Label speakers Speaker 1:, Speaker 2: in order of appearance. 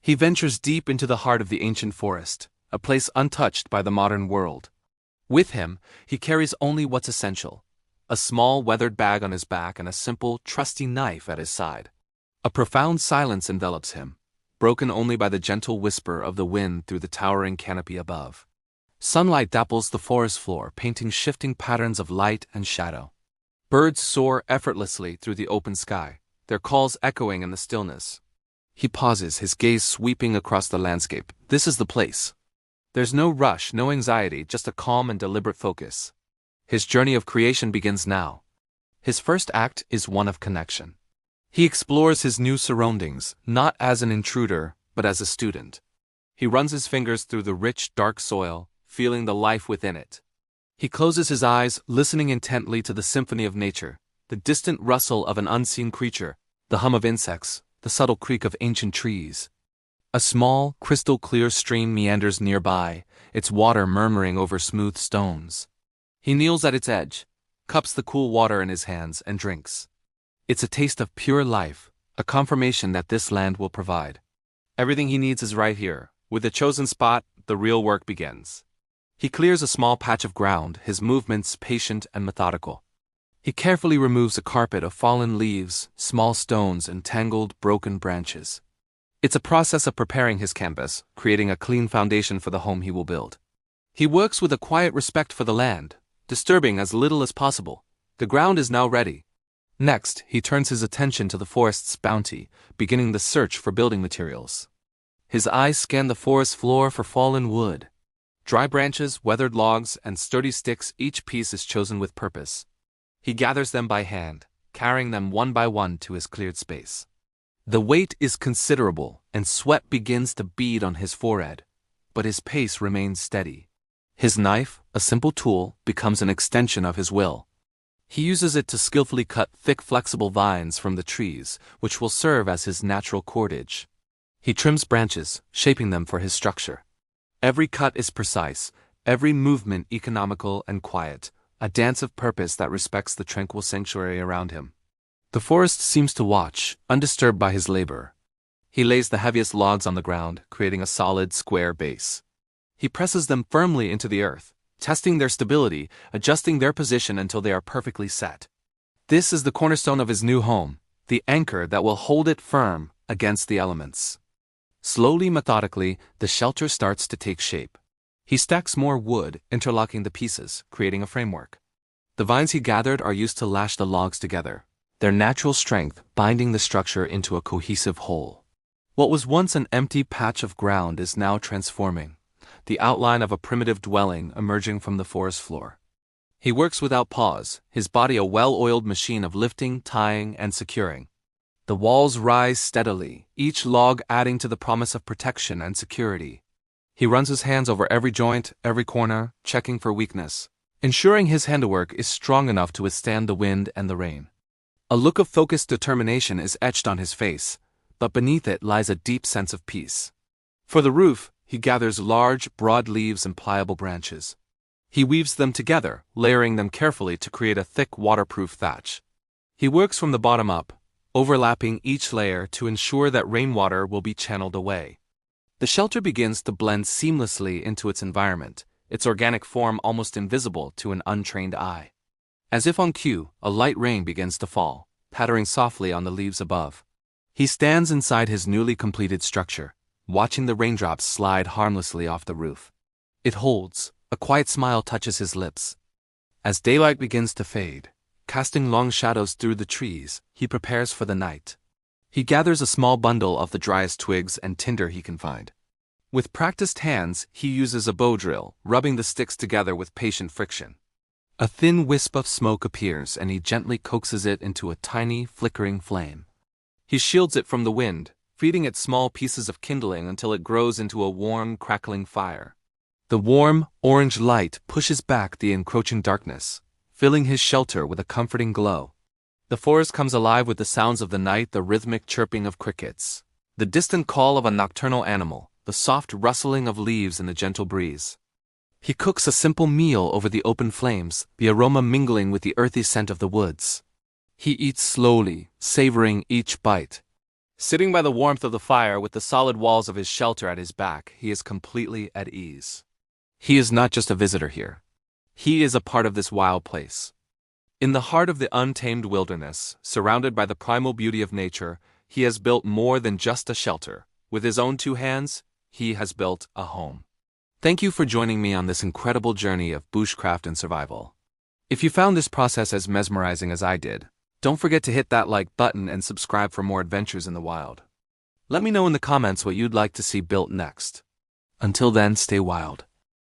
Speaker 1: He ventures deep into the heart of the ancient forest, a place untouched by the modern world. With him, he carries only what's essential: a small weathered bag on his back and a simple, trusty knife at his side. A profound silence envelops him, broken only by the gentle whisper of the wind through the towering canopy above. Sunlight dapples the forest floor, painting shifting patterns of light and shadow. Birds soar effortlessly through the open sky, their calls echoing in the stillness. He pauses, his gaze sweeping across the landscape. This is the place. There's no rush, no anxiety, just a calm and deliberate focus. His journey of creation begins now. His first act is one of connection. He explores his new surroundings, not as an intruder, but as a student. He runs his fingers through the rich, dark soil, feeling the life within it. He closes his eyes, listening intently to the symphony of nature, the distant rustle of an unseen creature, the hum of insects, the subtle creak of ancient trees. A small, crystal-clear stream meanders nearby, its water murmuring over smooth stones. He kneels at its edge, cups the cool water in his hands, and drinks. It's a taste of pure life, a confirmation that this land will provide. Everything he needs is right here. With the chosen spot, the real work begins. He clears a small patch of ground, his movements patient and methodical. He carefully removes a carpet of fallen leaves, small stones, and tangled, broken branches. It's a process of preparing his canvas, creating a clean foundation for the home he will build. He works with a quiet respect for the land, disturbing as little as possible. The ground is now ready. Next, he turns his attention to the forest's bounty, beginning the search for building materials. His eyes scan the forest floor for fallen wood. Dry branches, weathered logs, and sturdy sticks, each piece is chosen with purpose. He gathers them by hand, carrying them one by one to his cleared space. The weight is considerable, and sweat begins to bead on his forehead, but his pace remains steady. His knife, a simple tool, becomes an extension of his will. He uses it to skillfully cut thick, flexible vines from the trees, which will serve as his natural cordage. He trims branches, shaping them for his structure. Every cut is precise, every movement economical and quiet, a dance of purpose that respects the tranquil sanctuary around him. The forest seems to watch, undisturbed by his labor. He lays the heaviest logs on the ground, creating a solid, square base. He presses them firmly into the earth, testing their stability, adjusting their position until they are perfectly set. This is the cornerstone of his new home, the anchor that will hold it firm against the elements. Slowly, methodically, the shelter starts to take shape. He stacks more wood, interlocking the pieces, creating a framework. The vines he gathered are used to lash the logs together, their natural strength binding the structure into a cohesive whole. What was once an empty patch of ground is now transforming, the outline of a primitive dwelling emerging from the forest floor. He works without pause, his body a well-oiled machine of lifting, tying, and securing. The walls rise steadily, each log adding to the promise of protection and security. He runs his hands over every joint, every corner, checking for weakness, ensuring his handiwork is strong enough to withstand the wind and the rain. A look of focused determination is etched on his face, but beneath it lies a deep sense of peace. For the roof, he gathers large, broad leaves and pliable branches. He weaves them together, layering them carefully to create a thick, waterproof thatch. He works from the bottom up, overlapping each layer to ensure that rainwater will be channeled away. The shelter begins to blend seamlessly into its environment, its organic form almost invisible to an untrained eye. As if on cue, a light rain begins to fall, pattering softly on the leaves above. He stands inside his newly completed structure, watching the raindrops slide harmlessly off the roof. It holds, a quiet smile touches his lips. As daylight begins to fade, casting long shadows through the trees, he prepares for the night. He gathers a small bundle of the driest twigs and tinder he can find. With practiced hands, he uses a bow drill, rubbing the sticks together with patient friction. A thin wisp of smoke appears, and he gently coaxes it into a tiny, flickering flame. He shields it from the wind, feeding it small pieces of kindling until it grows into a warm, crackling fire. The warm, orange light pushes back the encroaching darkness, filling his shelter with a comforting glow. The forest comes alive with the sounds of the night, the rhythmic chirping of crickets, the distant call of a nocturnal animal, the soft rustling of leaves in the gentle breeze. He cooks a simple meal over the open flames, the aroma mingling with the earthy scent of the woods. He eats slowly, savoring each bite. Sitting by the warmth of the fire with the solid walls of his shelter at his back, he is completely at ease. He is not just a visitor here. He is a part of this wild place. In the heart of the untamed wilderness, surrounded by the primal beauty of nature, he has built more than just a shelter. With his own two hands, he has built a home. Thank you for joining me on this incredible journey of bushcraft and survival. If you found this process as mesmerizing as I did, don't forget to hit that like button and subscribe for more adventures in the wild. Let me know in the comments what you'd like to see built next. Until then, stay wild.